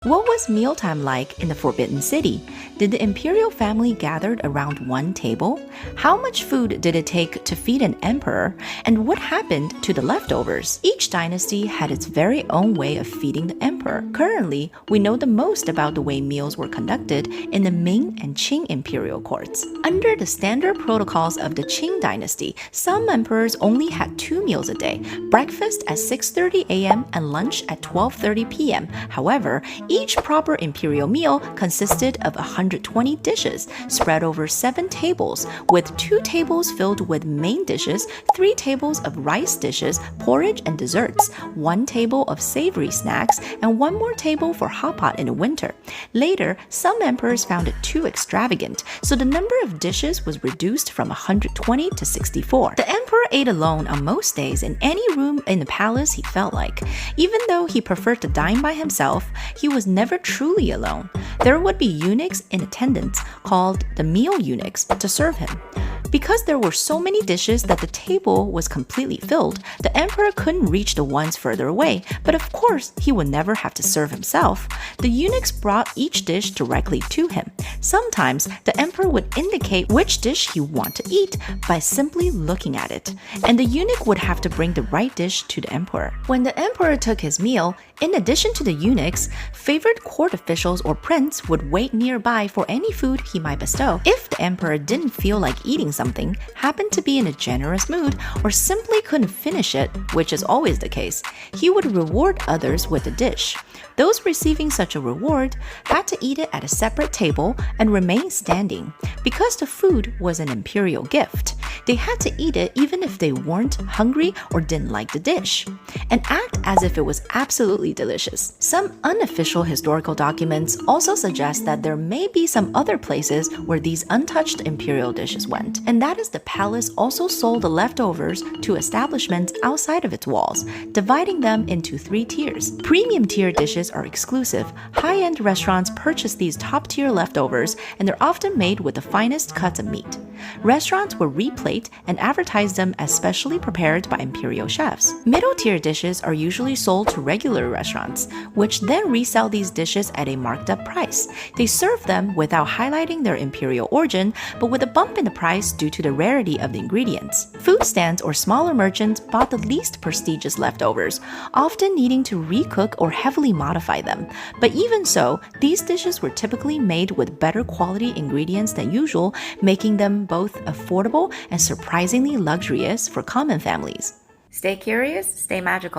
What was mealtime like in the Forbidden City? Did the imperial family gather around one table? How much food did it take to feed an emperor? And what happened to the leftovers? Each dynasty had its very own way of feeding the emperor. Currently, we know the most about the way meals were conducted in the Ming and Qing imperial courts. Under the standard protocols of the Qing Dynasty, some emperors only had 2 meals a day, breakfast at 6:30 a.m. and lunch at 12:30 p.m. However, each proper imperial meal consisted of 120 dishes spread over 7 tables, with 2 tables filled with main dishes, 3 tables of rice dishes, porridge and desserts, 1 table of savory snacks, and 1 more table for hot pot in the winter. Later, some emperors found it too extravagant, so the number of dishes was reduced from 120 to 64. The emperor ate alone on most days in any room in the palace he felt like. Even though he preferred to dine by himself, he was never truly alone. There would be eunuchs in attendance, called the meal eunuchs, to serve him. Because there were so many dishes that the table was completely filled, the emperor couldn't reach the ones further away, but of course, he would never have to serve himself. The eunuchs brought each dish directly to him. Sometimes, the emperor would indicate which dish he wanted to eat by simply looking at it, and the eunuch would have to bring the right dish to the emperor. When the emperor took his meal, in addition to the eunuchs, favored court officials or prince would wait nearby for any food he might bestow. If the emperor didn't feel like eating something, happened to be in a generous mood, or simply couldn't finish it, which is always the case, he would reward others with a dish. Those receiving such a reward had to eat it at a separate table and remain standing. Because the food was an imperial gift, they had to eat it even if they weren't hungry or didn't like the dish, and act as if it was absolutely delicious. Some unofficial historical documents also suggest that there may be some other places where these untouched imperial dishes went, and that is the palace also sold the leftovers to establishments outside of its walls, dividing them into 3 tiers. Premium tier dishes are exclusive. High-end restaurants purchase these top-tier leftovers, and they're often made with the finest cuts of meat. Restaurants will replate and advertise them as specially prepared by imperial chefs. Middle-tier dishes are usually sold to regular restaurants, which then resell these dishes at a marked-up price. They serve them without highlighting their imperial origin, but with a bump in the price due to the rarity of the ingredients. Food stands or smaller merchants bought the least prestigious leftovers, often needing to recook or heavily modify them. But even so, these dishes were typically made with better quality ingredients than usual, making them both affordable and surprisingly luxurious for common families. Stay curious, stay magical.